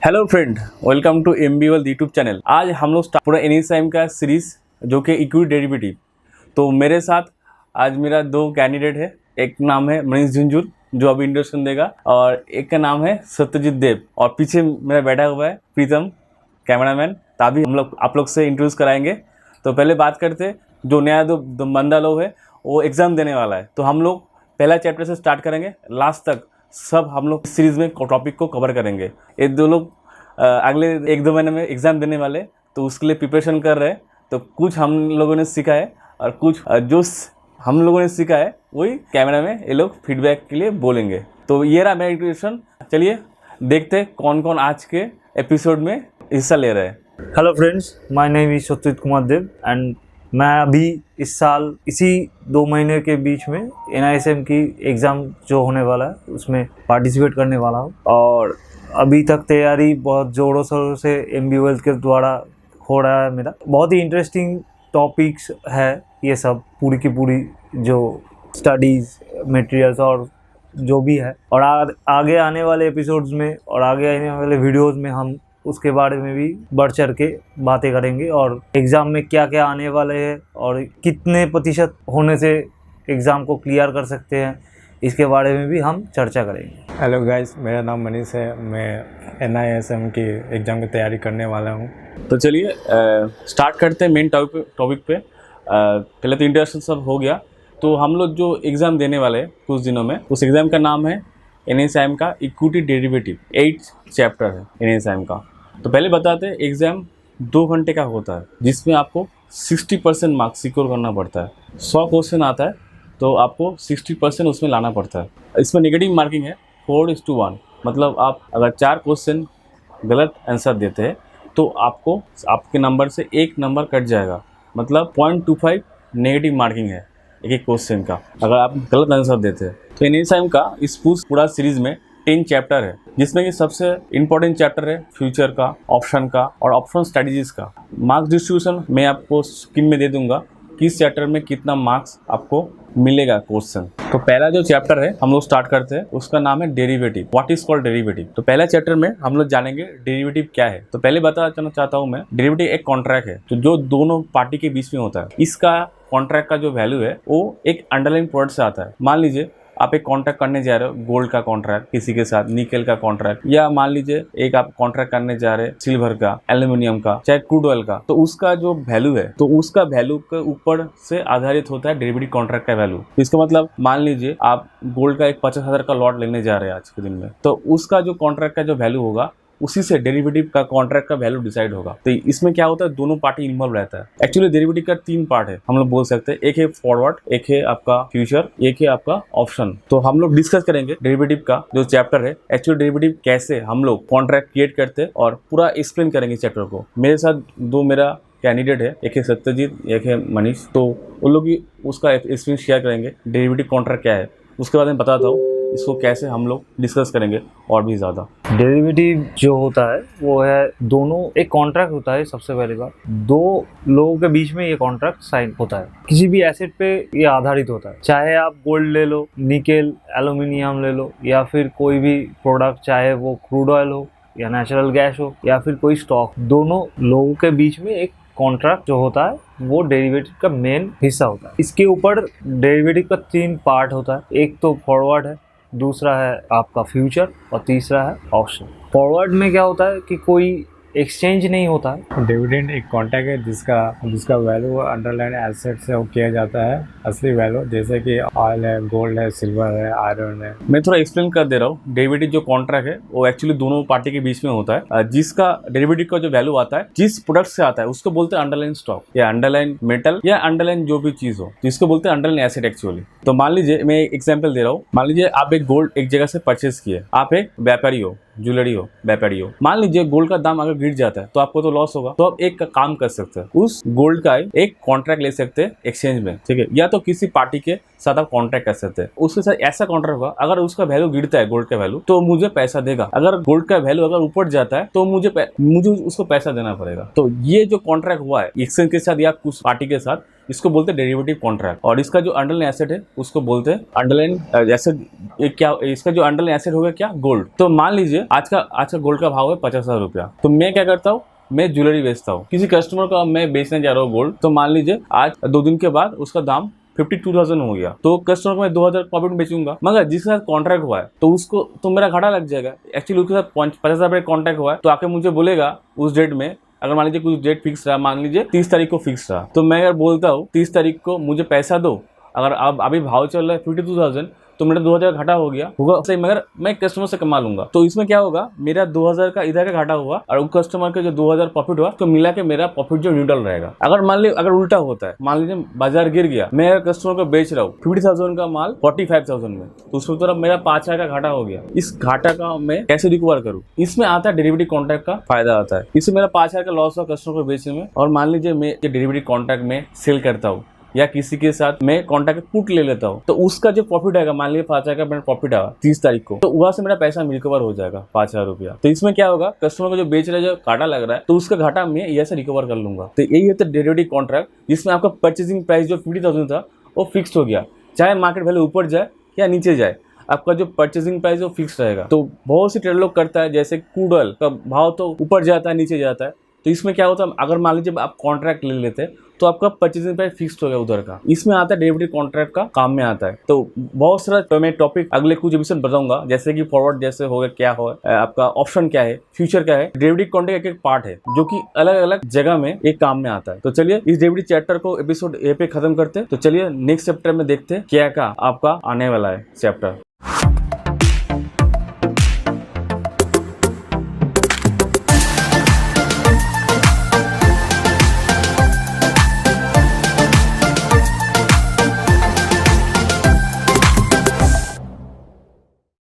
Hello friend, welcome to MBWorld YouTube channel. आज हम लोग पूरा NSIM का सीरीज जो कि इक्विटी डेरिवेटिव। तो मेरे साथ आज मेरा दो कैंडिडेट है। एक नाम है मनीष झुंझुर जो अभी इंट्रोडक्शन देगा, और एक का नाम है सत्यजीत देव, और पीछे मेरा बैठा हुआ है प्रीतम कैमरामैन। तभी हम लोग आप लोग से इंट्रोड्यूस कराएंगे। तो पहले बात करते, जो नया दो बंदा लोग है वो एग्ज़ाम देने वाला है, तो हम लोग पहला चैप्टर से स्टार्ट करेंगे, लास्ट तक सब हम लोग सीरीज में टॉपिक को कवर करेंगे। ये दो लोग अगले एक दो महीने में एग्ज़ाम देने वाले, तो उसके लिए प्रिपरेशन कर रहे हैं। तो कुछ हम लोगों ने सीखा है और कुछ जो हम लोगों ने सीखा है वही कैमरा में ये लोग फीडबैक के लिए बोलेंगे। तो ये रहा मेरा इंट्रोडक्शन। चलिए देखते कौन कौन आज के एपिसोड में हिस्सा ले रहे हैं। Hello friends, my name is Satyajit Kumar Dev and मैं अभी इस साल इसी 2 महीने के बीच में NISM की एग्ज़ाम जो होने वाला है उसमें पार्टिसिपेट करने वाला हूँ। और अभी तक तैयारी बहुत ज़ोरों शोरों से MBWorld के द्वारा हो रहा है। मेरा बहुत ही इंटरेस्टिंग टॉपिक्स है ये सब, पूरी की पूरी जो स्टडीज़ मटेरियल्स और जो भी है। और आगे आने वाले एपिसोड्स में और आगे आने वाले वीडियोज़ में हम उसके बारे में भी बढ़ चढ़ के बातें करेंगे, और एग्ज़ाम में क्या क्या आने वाले हैं और कितने प्रतिशत होने से एग्ज़ाम को क्लियर कर सकते हैं, इसके बारे में भी हम चर्चा करेंगे। हेलो गाइस, मेरा नाम मनीष है। मैं NISM की एग्ज़ाम की तैयारी करने वाला हूँ। तो चलिए स्टार्ट करते हैं मेन टॉपिक पे। पहले तो इंट्रोडक्शन सब हो गया। तो हम लोग जो एग्ज़ाम देने वाले हैं कुछ दिनों में, उस एग्ज़ाम का नाम है NSIM का इक्विटी डेरिवेटिव। 8 चैप्टर है NSIM का। तो पहले बताते हैं, एग्ज़ाम 2 घंटे का होता है, जिसमें आपको 60% मार्क्स सिक्योर करना पड़ता है। 100 क्वेश्चन आता है तो आपको 60% उसमें लाना पड़ता है। इसमें नेगेटिव मार्किंग है 4:1, मतलब आप अगर 4 क्वेश्चन गलत आंसर देते हैं तो आपको आपके नंबर से 1 नंबर कट जाएगा, मतलब 0.25 नेगेटिव मार्किंग है एक क्वेश्चन का अगर आप गलत आंसर देते हैं। तो NSIM का इस पूरा सीरीज में 10 चैप्टर है, जिसमें कि सबसे इंपॉर्टेंट चैप्टर है फ्यूचर का, ऑप्शन का और ऑप्शन स्ट्रेटजीज का। मार्क्स डिस्ट्रीब्यूशन मैं आपको स्क्रीन में दे दूंगा, किस चैप्टर में कितना मार्क्स आपको मिलेगा क्वेश्चन। तो पहला जो चैप्टर है हम लोग स्टार्ट करते हैं, उसका नाम है derivative. What is called derivative. तो पहला चैप्टर में हम लोग जानेंगे डेरिवेटिव क्या है। तो पहले बताना चाहता हूँ मैं, डेरिवेटिव एक कॉन्ट्रैक्ट है तो जो दोनों पार्टी के बीच में होता है। इसका कॉन्ट्रैक्ट का जो वैल्यू है वो एक अंडरलाइन प्रोडक्ट से आता है। मान लीजिए आप एक कॉन्ट्रैक्ट करने जा रहे हो, गोल्ड का कॉन्ट्रैक्ट किसी के साथ, निकेल का कॉन्ट्रैक्ट, या मान लीजिए एक आप कॉन्ट्रैक्ट करने जा रहे हैं सिल्वर का, एल्यूमिनियम का, चाहे क्रूड ऑयल का। तो उसका जो वैल्यू है, तो उसका वैल्यू के ऊपर से आधारित होता है डेरिवेटिव कॉन्ट्रैक्ट का वैल्यू। इसका मतलब मान लीजिए आप गोल्ड का एक 50,000 का लॉट लेने जा रहे हैं आज के दिन में, तो उसका जो कॉन्ट्रैक्ट का जो वैल्यू होगा उसी से डेरिवेटिव का कॉन्ट्रैक्ट का वैल्यू डिसाइड होगा। तो इसमें क्या होता है, दोनों पार्टी इन्वॉल्व रहता है। एक्चुअली डेरिवेटिव का 3 पार्ट है, हम लोग बोल सकते हैं। एक है फॉरवर्ड, एक है आपका फ्यूचर, एक है आपका ऑप्शन। तो हम लोग डिस्कस करेंगे डेरिवेटिव का जो चैप्टर है, एक्चुअली डेरिवेटिव कैसे हम लोग कॉन्ट्रैक्ट क्रिएट करते हैं, और पूरा एक्सप्लेन करेंगे चैप्टर को। मेरे साथ दो मेरा कैंडिडेट है, एक है सत्यजीत, एक है मनीष। तो उन लोग भी उसका एक्सपीरियंस शेयर करेंगे, डेरिवेटिव कॉन्ट्रैक्ट क्या है। उसके बाद मैं बताता हूँ इसको कैसे हम लोग डिस्कस करेंगे और भी ज़्यादा। डेरिवेटिव जो होता है वो है दोनों, एक कॉन्ट्रैक्ट होता है। सबसे पहली बात, 2 लोगों के बीच में ये कॉन्ट्रैक्ट साइन होता है। किसी भी एसेट पे ये आधारित होता है, चाहे आप गोल्ड ले लो, निकेल, एल्यूमिनियम ले लो, या फिर कोई भी प्रोडक्ट, चाहे वो क्रूड ऑयल हो या नेचुरल गैस हो या फिर कोई स्टॉक। दोनों लोगों के बीच में एक कॉन्ट्रैक्ट जो होता है वो डेरिवेटिव का मेन हिस्सा होता है। इसके ऊपर डेरिवेटिव का 3 पार्ट होता है। एक तो फॉरवर्ड है, दूसरा है आपका फ्यूचर, और तीसरा है ऑप्शन। फॉरवर्ड में क्या होता है कि कोई एक्सचेंज नहीं होता है। डिविडेंड एक कॉन्ट्रैक्ट है जिसका वैल्यू अंडरलाइन एसेट से वो किया जाता है, असली वैल्यू, जैसे कि ऑयल है, गोल्ड है, सिल्वर है, आयरन है। मैं थोड़ा एक्सप्लेन कर दे रहा हूँ। डेरिवेटिव जो कॉन्ट्रैक्ट है वो एक्चुअली दोनों पार्टी के बीच में होता है। जिसका डेरिवेटिव का जो वैल्यू आता है, जिस प्रोडक्ट से आता है, उसको बोलते हैं अंडरलाइन स्टॉक या अंडरलाइन मेटल या अंडरलाइन जो भी चीज हो, जिसको बोलते हैं अंडरलाइन एसेट एक्चुअली। तो मान लीजिए मैं एक एग्जाम्पल दे रहा हूँ। मान लीजिए आप एक गोल्ड एक जगह से परचेज किए, आप एक व्यापारी हो, ज्वेलरी हो, व्यापारी हो। मान लीजिए गोल्ड का दाम अगर गिर जाता है तो आपको तो लॉस होगा। तो आप एक काम कर सकते हैं, उस गोल्ड का एक कॉन्ट्रैक्ट ले सकते हैं एक्सचेंज में, ठीक है, या तो किसी पार्टी के साथ आप कॉन्ट्रैक्ट कर सकते हैं। उसके साथ ऐसा कॉन्ट्रैक्ट होगा, अगर उसका वैल्यू गिरता है गोल्ड का वैल्यू, तो मुझे पैसा देगा। अगर गोल्ड का वैल्यू अगर ऊपर जाता है तो मुझे उसको पैसा देना पड़ेगा। तो ये जो कॉन्ट्रैक्ट हुआ है एक्सचेंज के साथ या कुछ पार्टी के साथ, इसको बोलते हैं डेरिवेटिव कॉन्ट्रैक्ट। और इसका जो अंडरलाइन एसेट है उसको बोलते हैं अंडरलाइन एसेट। क्या इसका जो अंडरलाइन एसेट होगा क्या, गोल्ड। तो मान लीजिए आज का गोल्ड का भाव है 50,000 रुपया। तो मैं क्या करता हूँ, मैं ज्वेलरी बेचता हूँ, किसी कस्टमर को मैं बेचने जा रहा हूँ गोल्ड। तो मान लीजिए आज 2 दिन के बाद उसका दाम 52,000 हो गया, तो कस्टमर को मैं 2,000 प्रॉफिट में बेचूंगा। मगर जिसके साथ कॉन्ट्रैक्ट हुआ है तो उसको तो मेरा घाटा लग जाएगा। एक्चुअली उसके साथ 50,000 रुपये कॉन्ट्रैक्ट हुआ है, तो आके मुझे बोलेगा उस डेट में, अगर मान लीजिए कुछ डेट फिक्स रहा, मान लीजिए 30 तारीख को फिक्स रहा, तो मैं अगर बोलता हूँ 30 तारीख को मुझे पैसा दो, अगर अब अभी भाव चल रहा है 52,000, तो मेरा 2,000 घाटा हो गया होगा सही, मगर मैं कस्टमर से कमा लूंगा। तो इसमें क्या होगा, मेरा 2,000 का इधर का घाटा हुआ और कस्टमर का जो 2,000 प्रॉफिट हुआ तो मिला के मेरा प्रॉफिट जो न्यूट्रल रहेगा। अगर मान लीजिए अगर उल्टा होता है, मान लीजिए बाजार गिर गया, मैं अगर कस्टमर को बेच रहा हूँ 50,000 का माल 45,000 में, तो उसमें तो मेरा 5,000 का घाटा हो गया। इस घाटा का मैं कैसे रिकवर करूँ, इसमें आता है डेरिवेटिव कॉन्ट्रैक्ट का फायदा आता है। इससे मेरा 5,000 का लॉस हुआ कस्टमर को बेचने में, और मान लीजिए मैं डेरिवेटिव कॉन्ट्रैक्ट में सेल करता हूँ या किसी के साथ मैं कॉन्ट्रैक्ट पुट ले लेता हूँ, तो उसका जो प्रॉफिट आएगा, मान लीजिए 5,000 का मेरा प्रॉफिट आया 30 तारीख को, तो वहां से मेरा पैसा रिकवर हो जाएगा 5,000 रुपया। तो इसमें क्या होगा, कस्टमर को जो बेच रहे जो घाटा लग रहा है, तो उसका घाटा मैं ऐसे रिकवर कर लूंगा। तो यही होता है डेरिवेटिव कॉन्ट्रैक्ट, जिसमें आपका परचेसिंग प्राइस जो 50,000 था वो फिक्स हो गया, चाहे मार्केट वैल्यू ऊपर जाए या नीचे जाए, आपका जो परचेसिंग प्राइस वो फिक्स रहेगा। तो बहुत सी ट्रेड लोग करता है, जैसे क्रूड ऑयल का भाव तो ऊपर जाता है नीचे जाता है, तो इसमें क्या होता है, अगर मान लीजिए आप कॉन्ट्रैक्ट ले लेते हैं तो आपका परचेसिंग प्राइस फिक्स्ड हो गया उधर का। इसमें आता है डेरिवेटिव कॉन्ट्रैक्ट का काम में आता है। तो बहुत सारा तो मैं टॉपिक अगले कुछ एपिसोड बताऊंगा, जैसे कि फॉरवर्ड जैसे होगा, क्या हो आपका ऑप्शन क्या है, फ्यूचर क्या है। डेरिवेटिव कॉन्ट्रैक्ट एक पार्ट है जो कि अलग अलग जगह में एक काम में आता है। तो चलिए इस डेरिवेटिव चैप्टर को एपिसोड ए पे खत्म करते हैं। तो चलिए नेक्स्ट चैप्टर में देखते हैं क्या आपका आने वाला है चैप्टर।